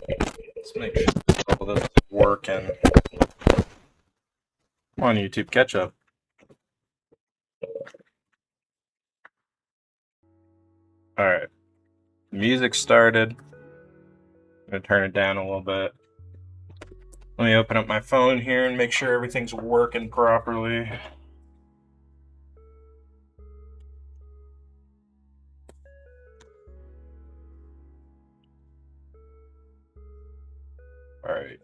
Let's make sure all this is working. Come on, YouTube, catch up. Alright. Music started. I'm gonna turn it down a little bit. Let me open up my phone here and make sure everything's working properly. Alright.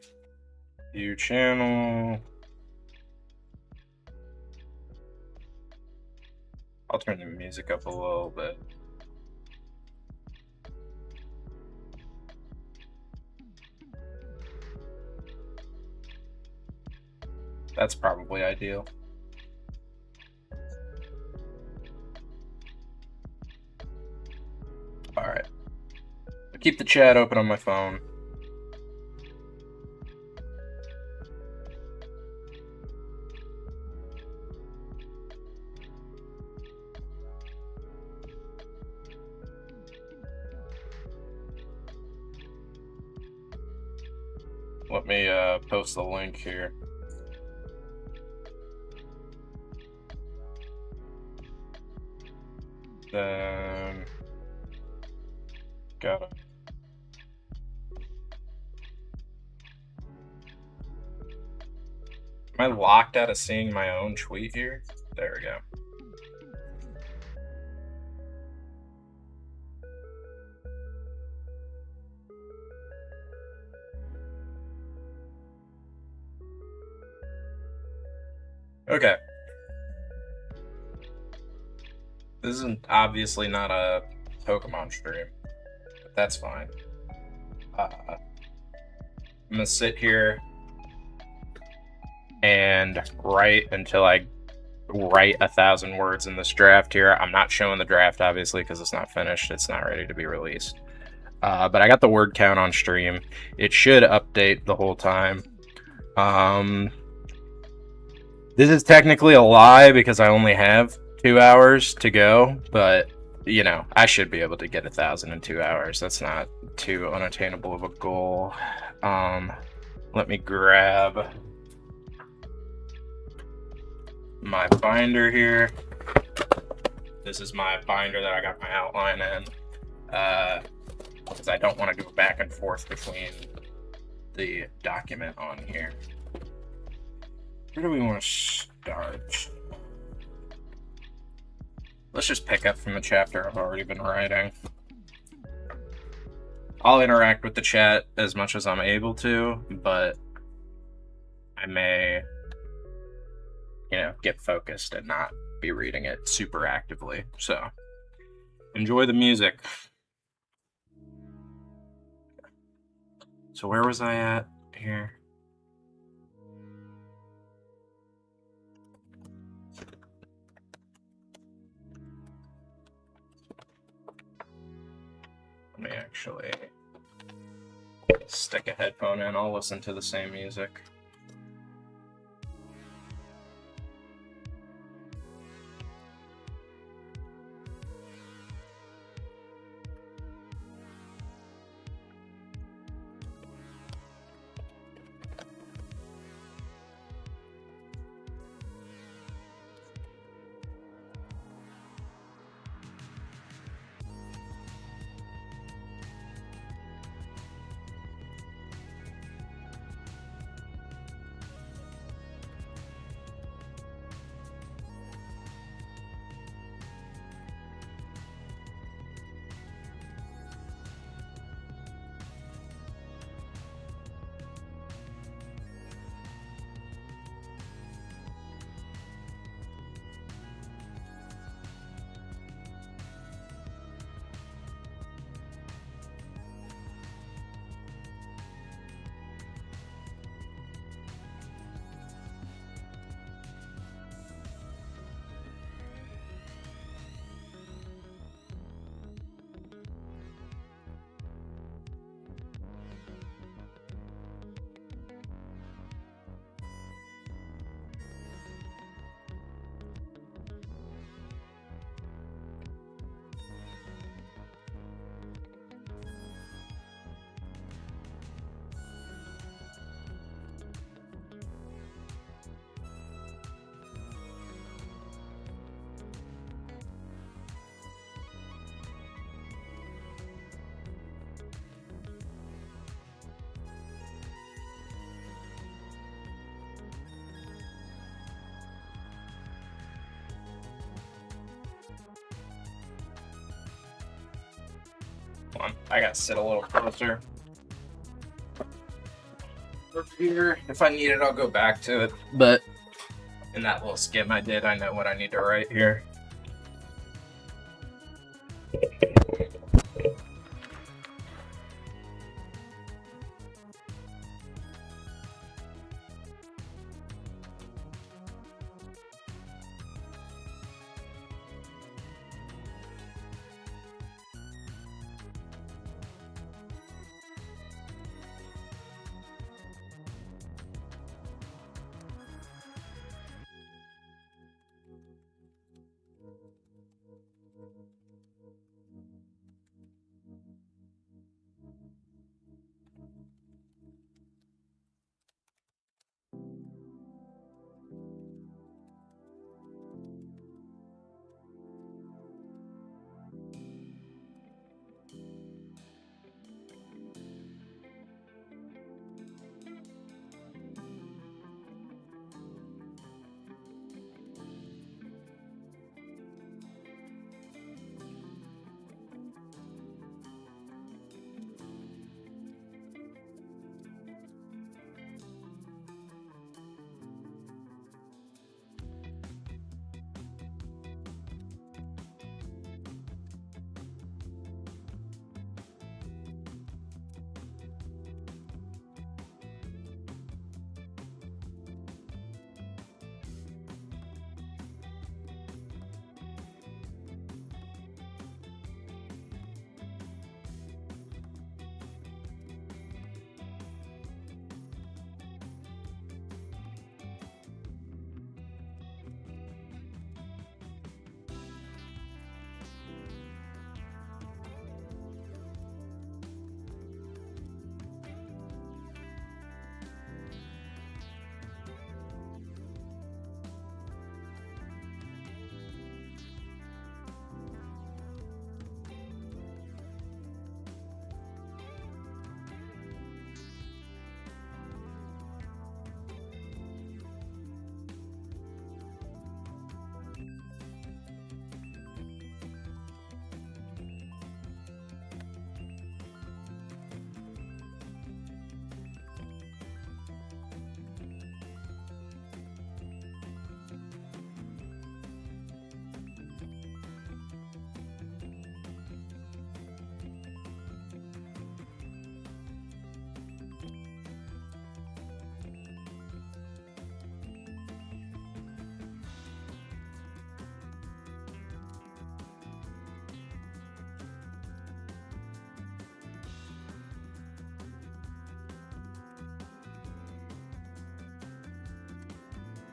View channel. I'll turn the music up a little bit. That's probably ideal. Alright. I'll keep the chat open on my phone. Let me post the link here. Then got it. Am I locked out of seeing my own tweet here? There we go. Okay. This isn't obviously not a Pokemon stream, but that's fine. I'm gonna sit here and write until I write 1,000 words in this draft here. I'm not showing the draft, obviously, because it's not finished. It's not ready to be released. But I got the word count on stream. It should update the whole time. This is technically a lie because I only have 2 hours to go, but you know, I should be able to get 1,000 in 2 hours. That's not too unattainable of a goal. Let me grab my binder here. This is my binder that I got my outline in, because I don't want to go back and forth between the document on here. Where do we want to start? Let's just pick up from the chapter I've already been writing. I'll interact with the chat as much as I'm able to, but I may, you know, get focused and not be reading it super actively. So, enjoy the music. So where was I at here? Let me actually stick a headphone in. I'll listen to the same music. Hold on, I gotta sit a little closer. Over here, if I need it, I'll go back to it. But in that little skim I did, I know what I need to write here.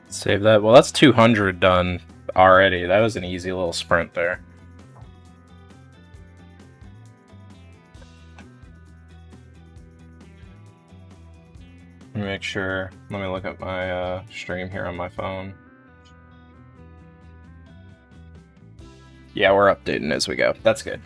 Save that. Well, that's 200 done already. That was an easy little sprint there. Let me make sure. Let me look at my stream here on my phone. Yeah, we're updating as we go. That's good.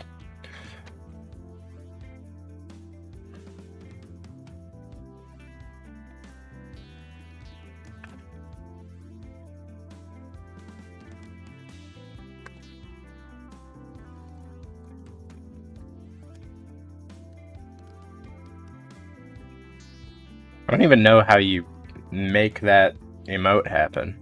I don't even know how you make that emote happen.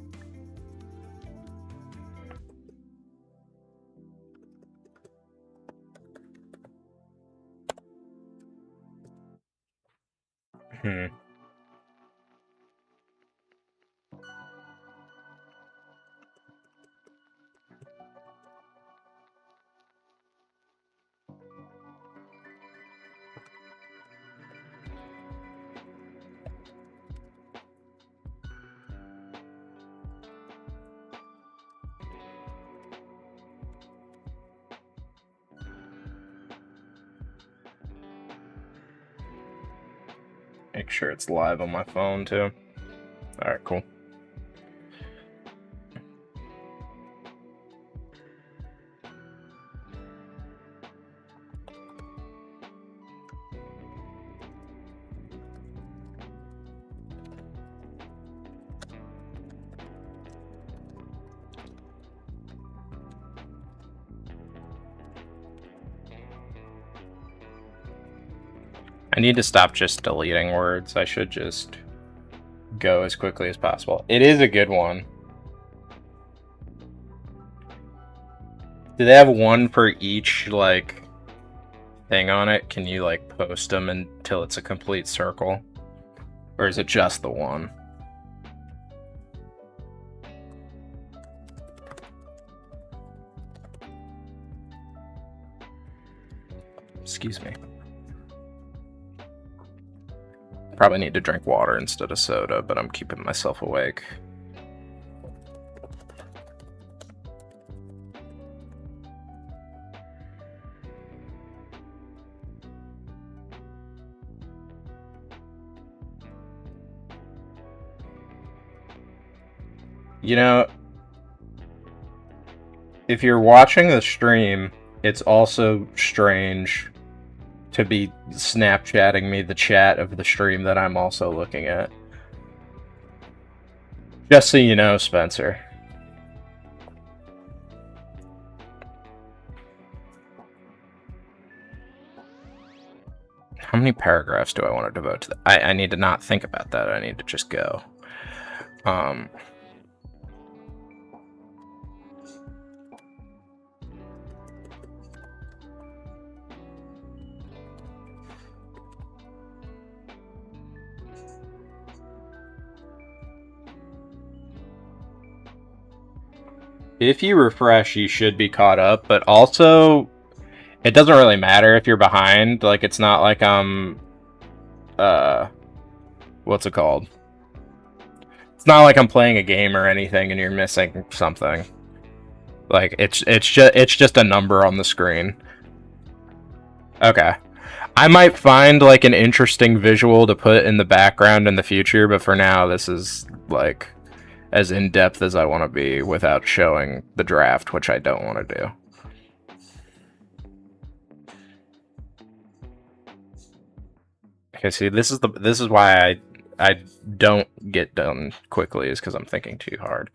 Make sure it's live on my phone too. Alright, cool. I need to stop just deleting words. I should just go as quickly as possible. It is a good one. Do they have one for each, like, thing on it? Can you, like, post them until it's a complete circle? Or is it just the one? Excuse me. Probably need to drink water instead of soda, but I'm keeping myself awake. You know, if you're watching the stream, it's also strange to be Snapchatting me the chat of the stream that I'm also looking at. Just so you know, Spencer. How many paragraphs do I want to devote to that? I need to not think about that. I need to just go. If you refresh, you should be caught up, but also, it doesn't really matter if you're behind. Like, it's not like I'm, what's it called? It's not like I'm playing a game or anything and you're missing something. Like, it's just a number on the screen. Okay. I might find, like, an interesting visual to put in the background in the future, but for now, this is, like, as in-depth as I want to be without showing the draft, which I don't want to do. Okay, see, this is why I don't get done quickly, is because I'm thinking too hard.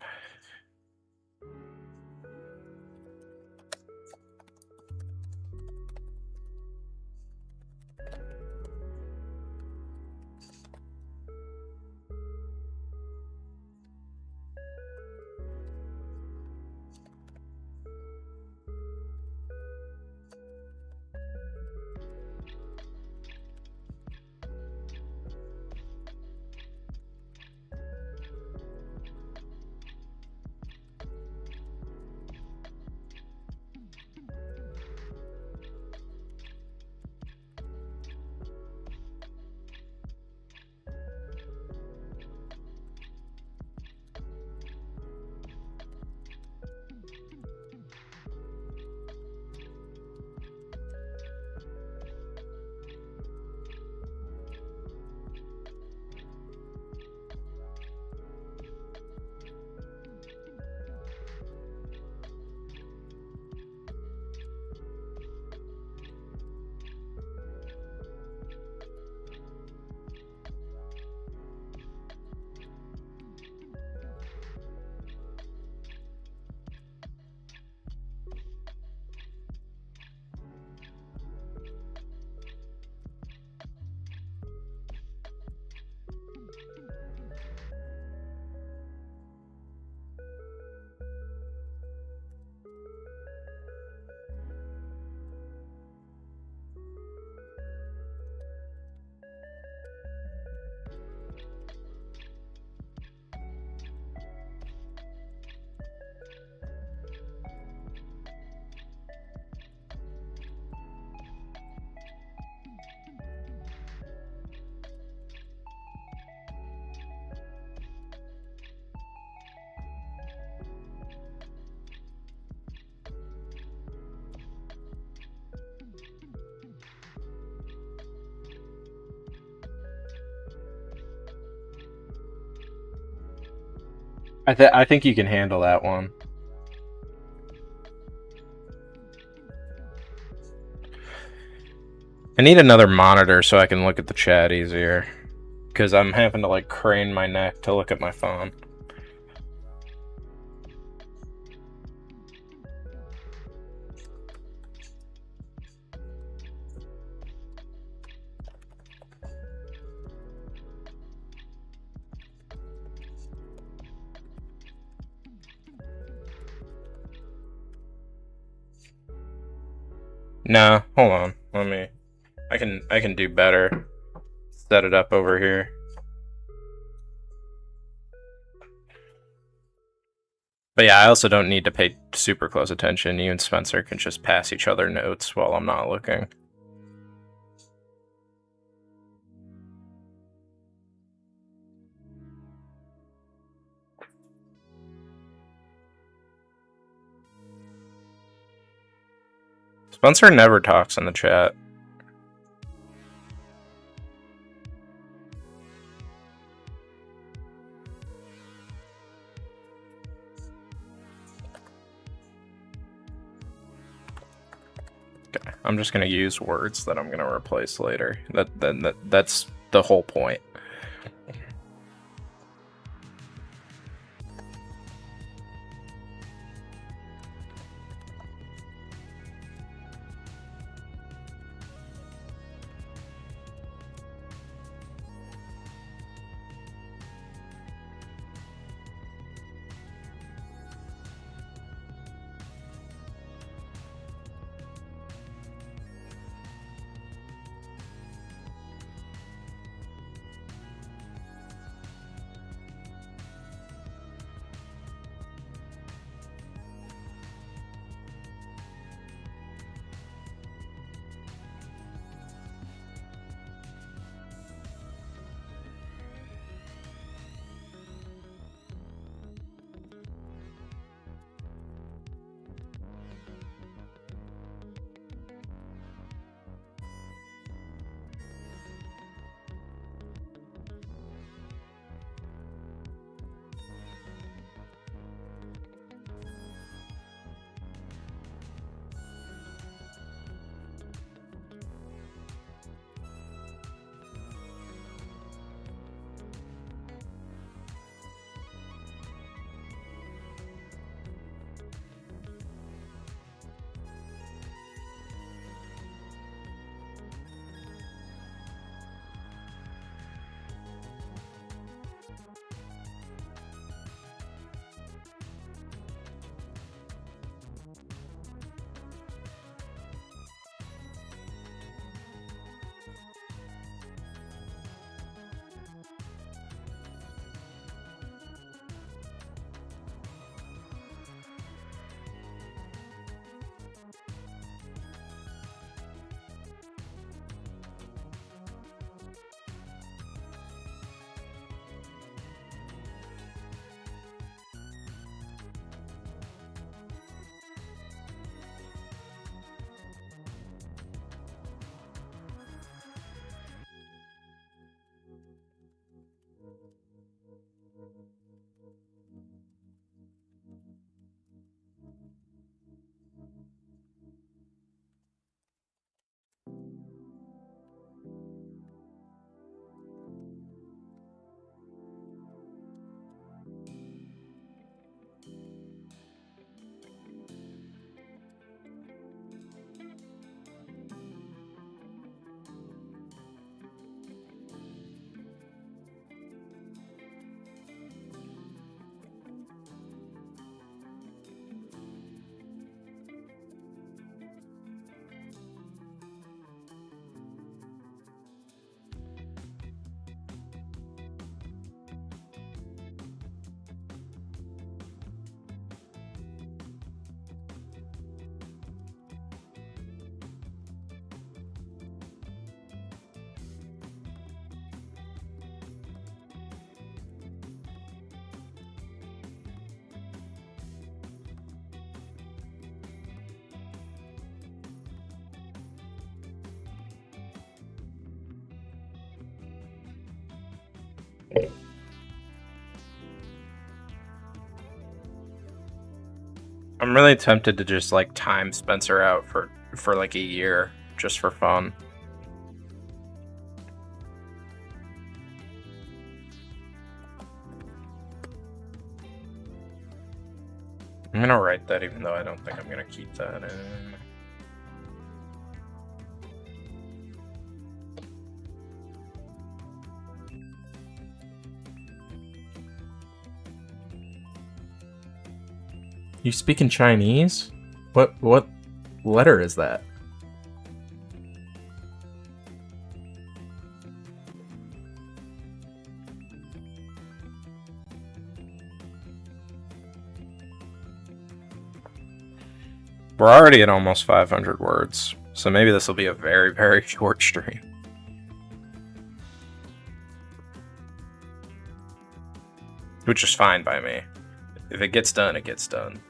I think you can handle that one. I need another monitor so I can look at the chat easier, because I'm having to, like, crane my neck to look at my phone. Nah, hold on. I can do better. Set it up over here. But yeah, I also don't need to pay super close attention. You and Spencer can just pass each other notes while I'm not looking. Spencer never talks in the chat. Okay, I'm just gonna use words that I'm gonna replace later. That's the whole point. I'm really tempted to just like time Spencer out for like a year just for fun. I'm gonna write that even though I don't think I'm gonna keep that in. You speak in Chinese? What letter is that? We're already at almost 500 words, so maybe this will be a very, very short stream. Which is fine by me. If it gets done, it gets done.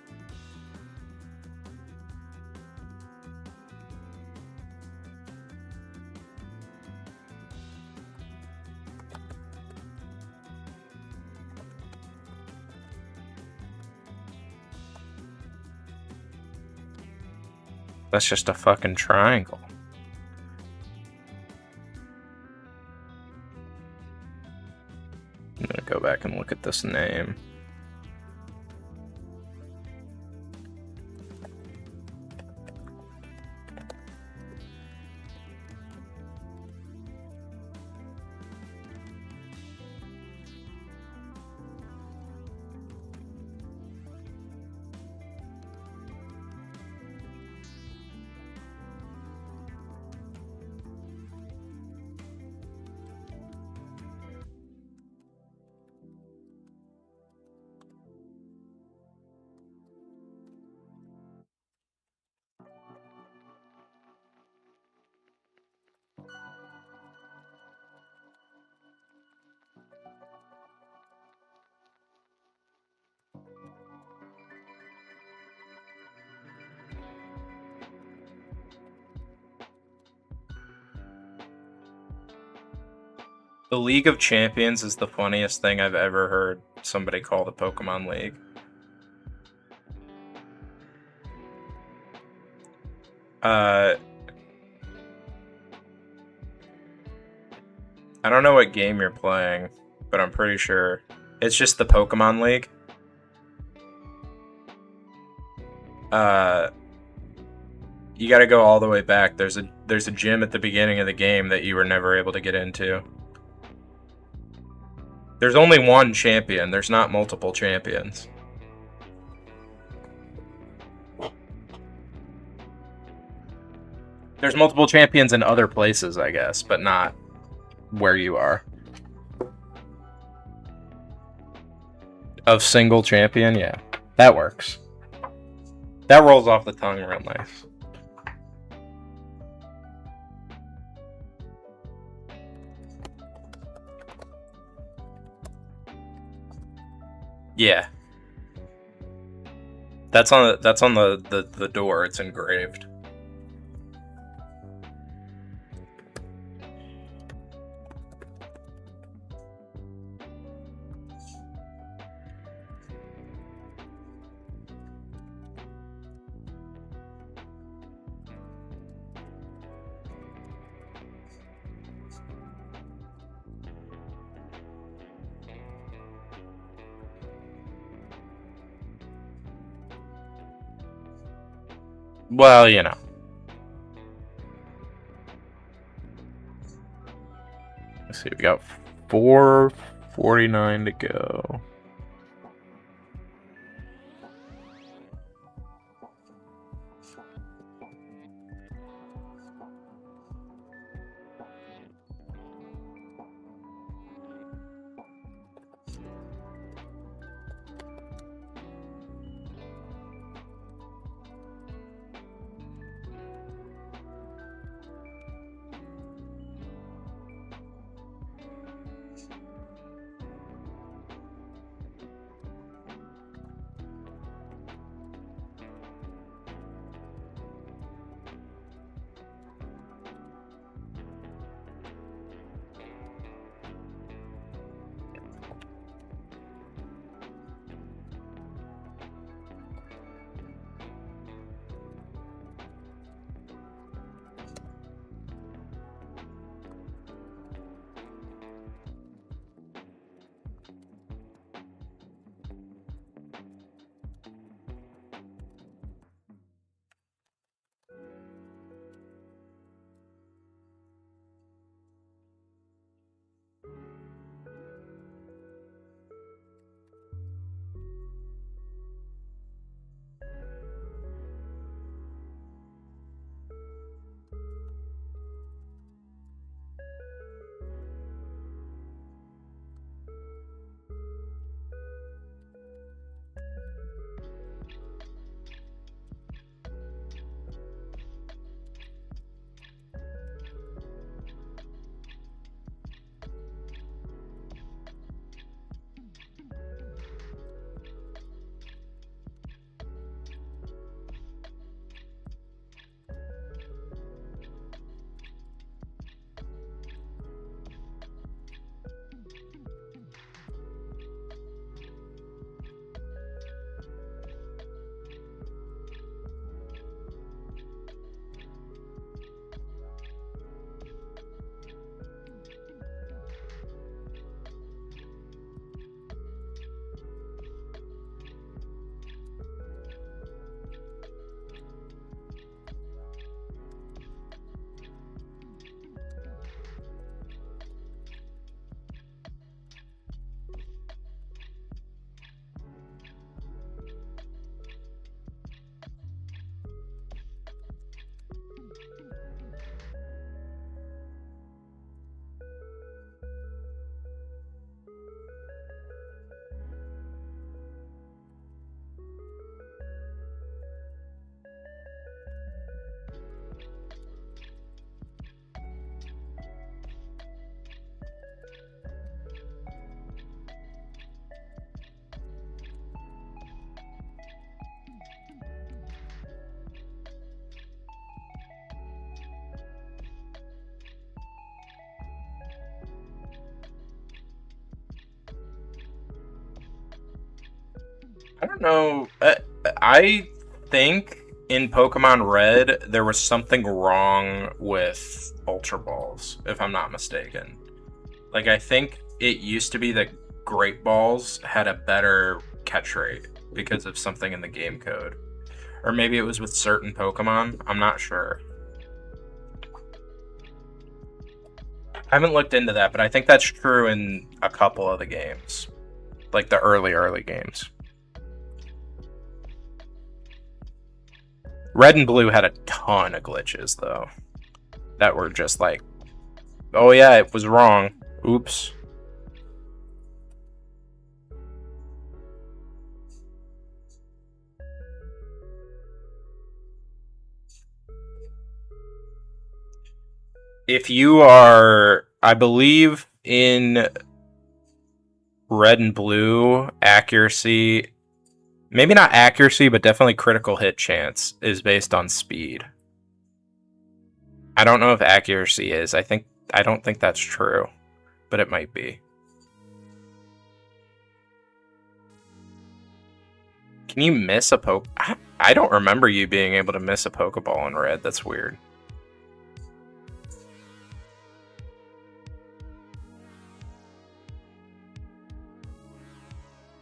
That's just a fucking triangle. I'm gonna go back and look at this name. The League of Champions is the funniest thing I've ever heard somebody call the Pokemon League. I don't know what game you're playing, but I'm pretty sure it's just the Pokemon League. You gotta go all the way back. There's a gym at the beginning of the game that you were never able to get into. There's only one champion. There's not multiple champions. There's multiple champions in other places, I guess, but not where you are. Of single champion, yeah. That works. That rolls off the tongue real nice. Yeah. That's on the door. It's engraved. Well, you know. Let's see, we got 4:49 to go. I don't know. I think in Pokemon Red there was something wrong with Ultra Balls, if I'm not mistaken. Like I think it used to be that Great Balls had a better catch rate because of something in the game code. Or maybe it was with certain Pokemon. I'm not sure. I haven't looked into that, but I think that's true in a couple of the games. Like the early games. Red and Blue had a ton of glitches, though. That were just like, oh yeah, it was wrong. Oops. If you are, I believe in Red and Blue, accuracy, maybe not accuracy, but definitely critical hit chance is based on speed. I don't know if accuracy is. I don't think that's true, but it might be. Can you miss a poke? I don't remember you being able to miss a Pokeball in Red. That's weird.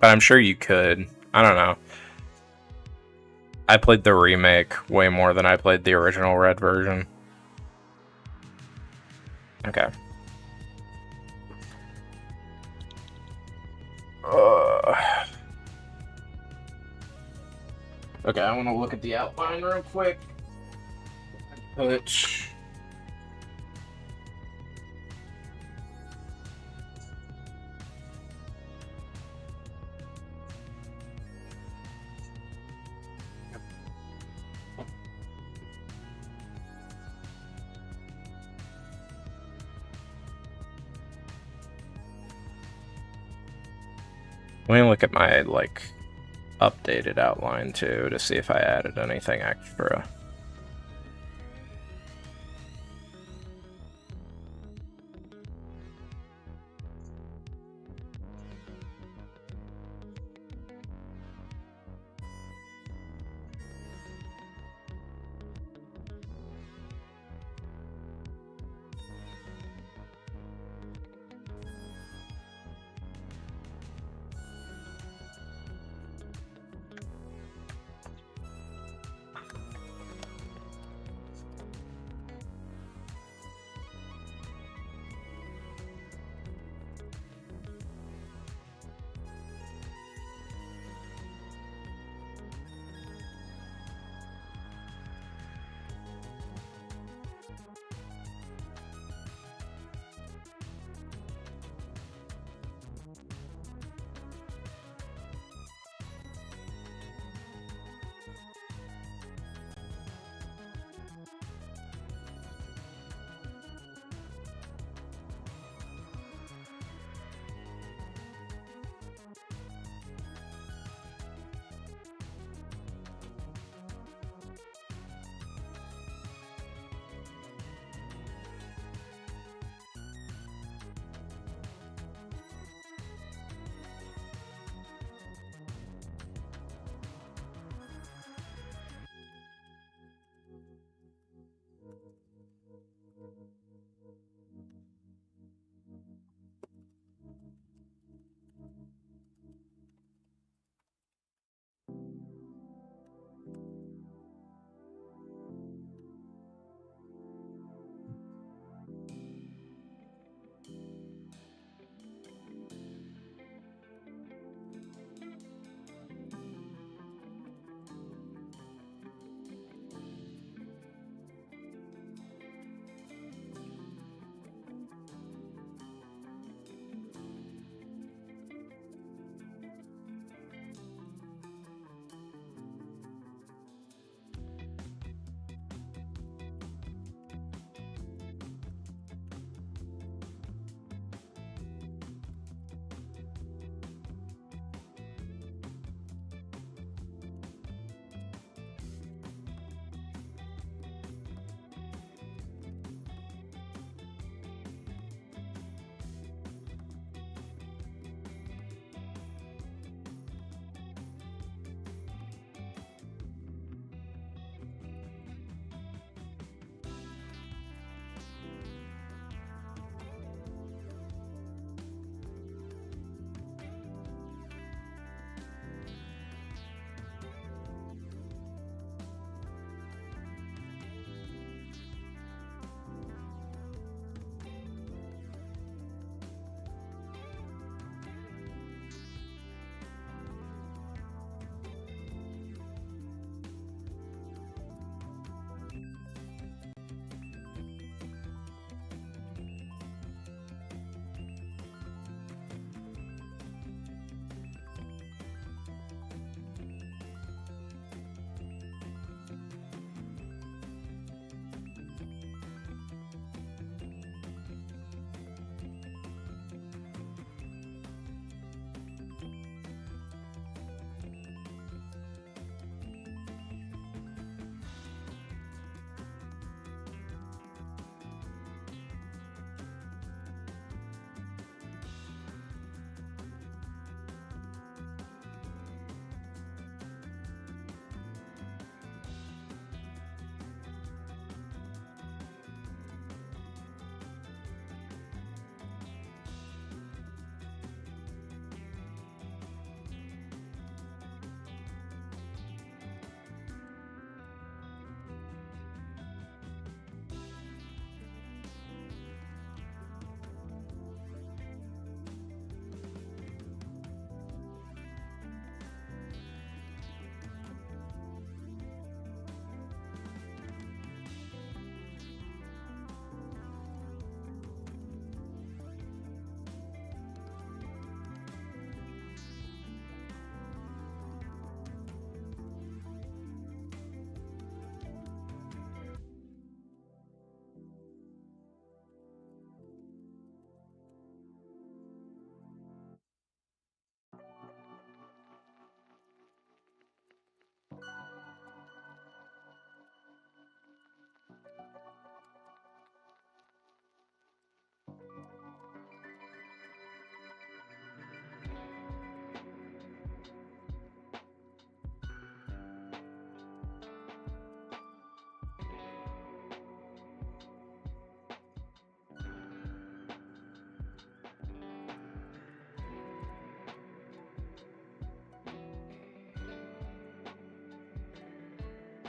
But I'm sure you could. I don't know. I played the remake way more than I played the original Red version. Okay. Okay, I want to look at the outline real quick. Which... Let me look at my, like, updated outline, too, to see if I added anything extra.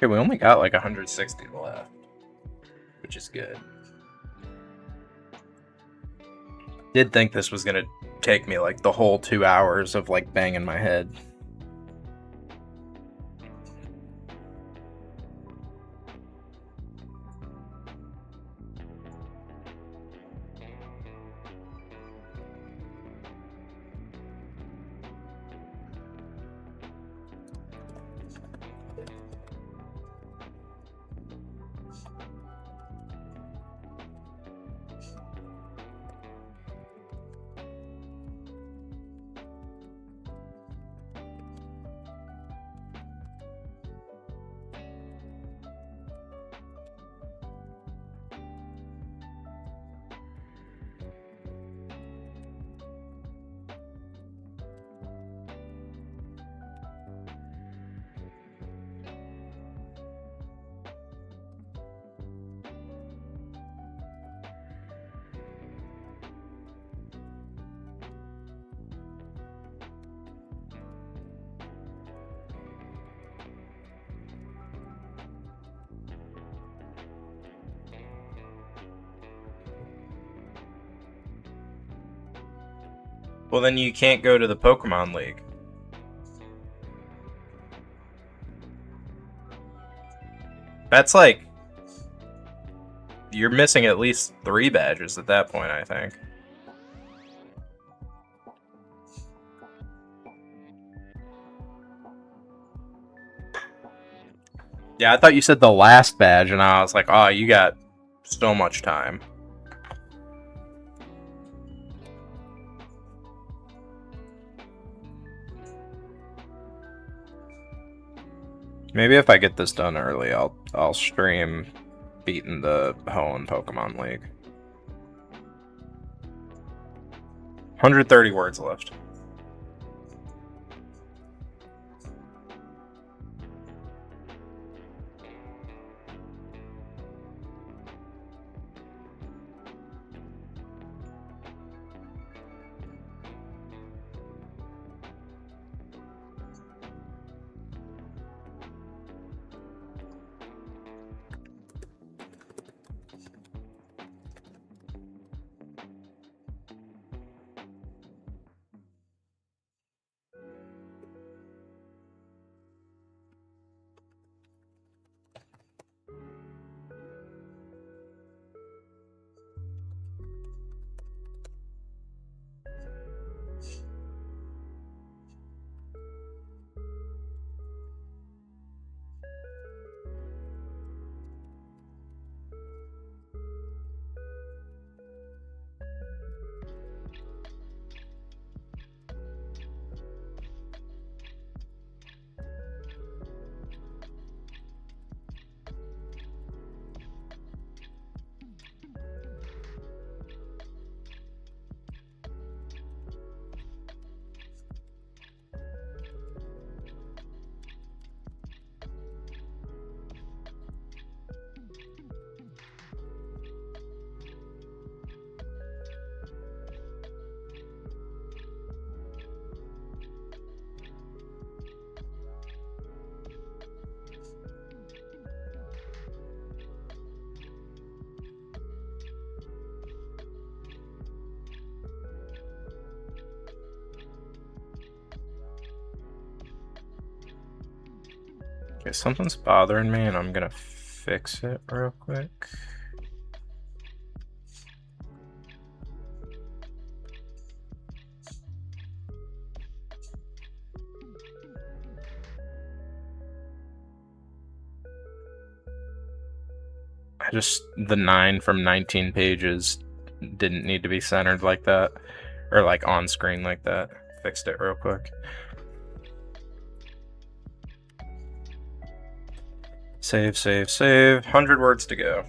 Okay, we only got like 160 left, which is good. Did think this was gonna take me like the whole 2 hours of like banging my head. Well, then you can't go to the Pokemon League. That's like... You're missing at least 3 badges at that point, I think. Yeah, I thought you said the last badge, and I was like, oh, you got so much time. Maybe if I get this done early, I'll stream beating the Hoenn Pokemon League. 130 words left. Okay, something's bothering me, and I'm gonna fix it real quick. The 9 from 19 pages didn't need to be centered like that, or like on screen like that. Fixed it real quick. Save, save, save. 100 words to go.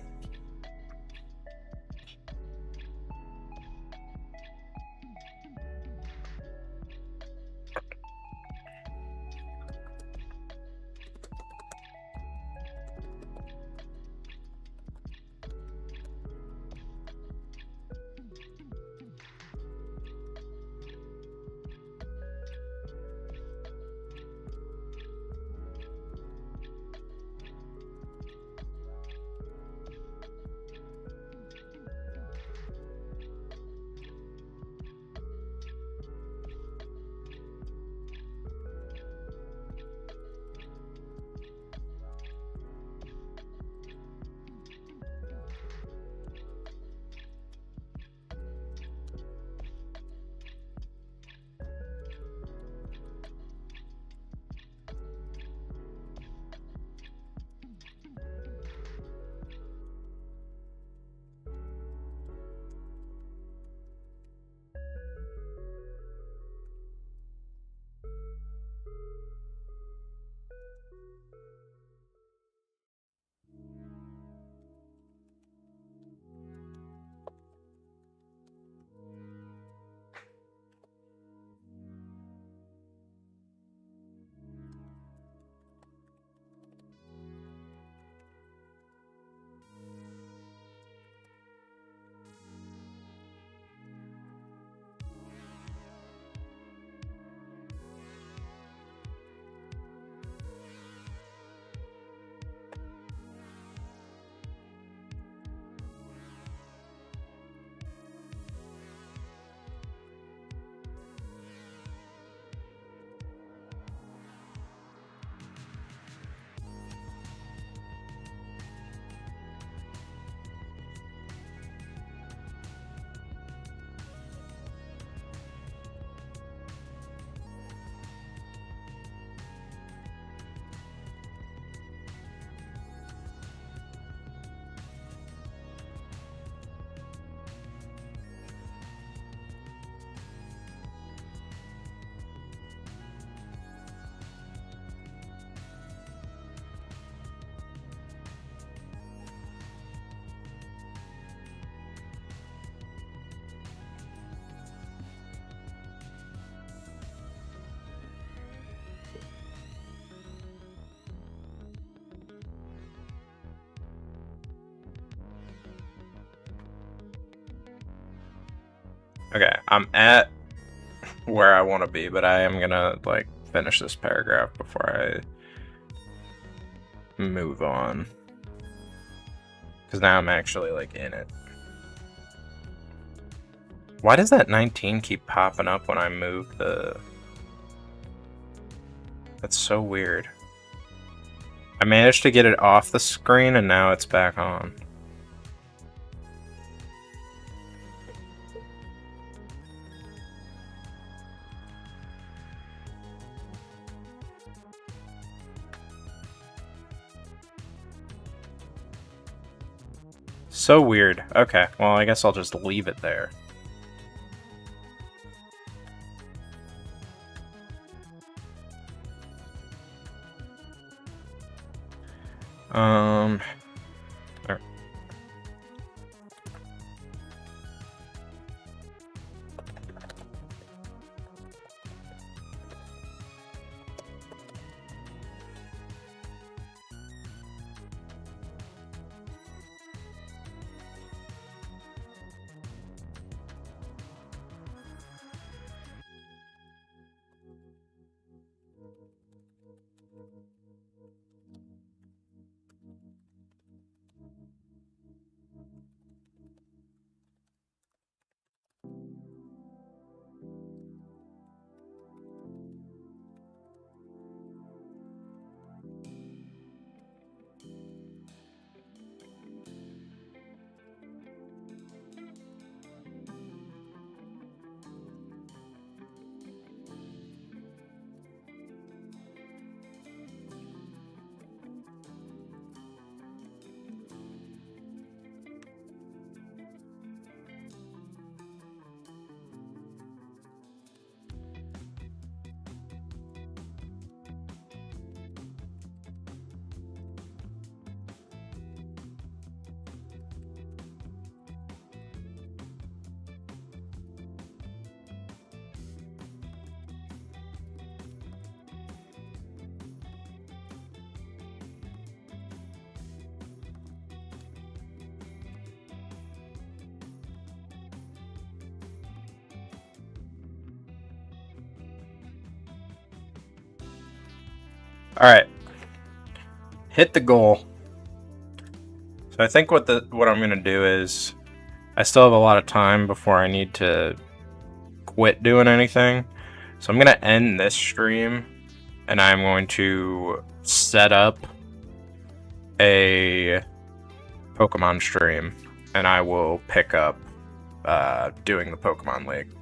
Okay, I'm at where I want to be, but I am gonna like finish this paragraph before I move on, because now I'm actually like in it. Why does that 19 keep popping up when I move the... That's so weird. I managed to get it off the screen and now it's back on. So weird. Okay, well, I guess I'll just leave it there. Alright. Alright. Hit the goal. So I think what I'm gonna do is I still have a lot of time before I need to quit doing anything. So I'm gonna end this stream and I'm going to set up a Pokemon stream and I will pick up doing the Pokemon League.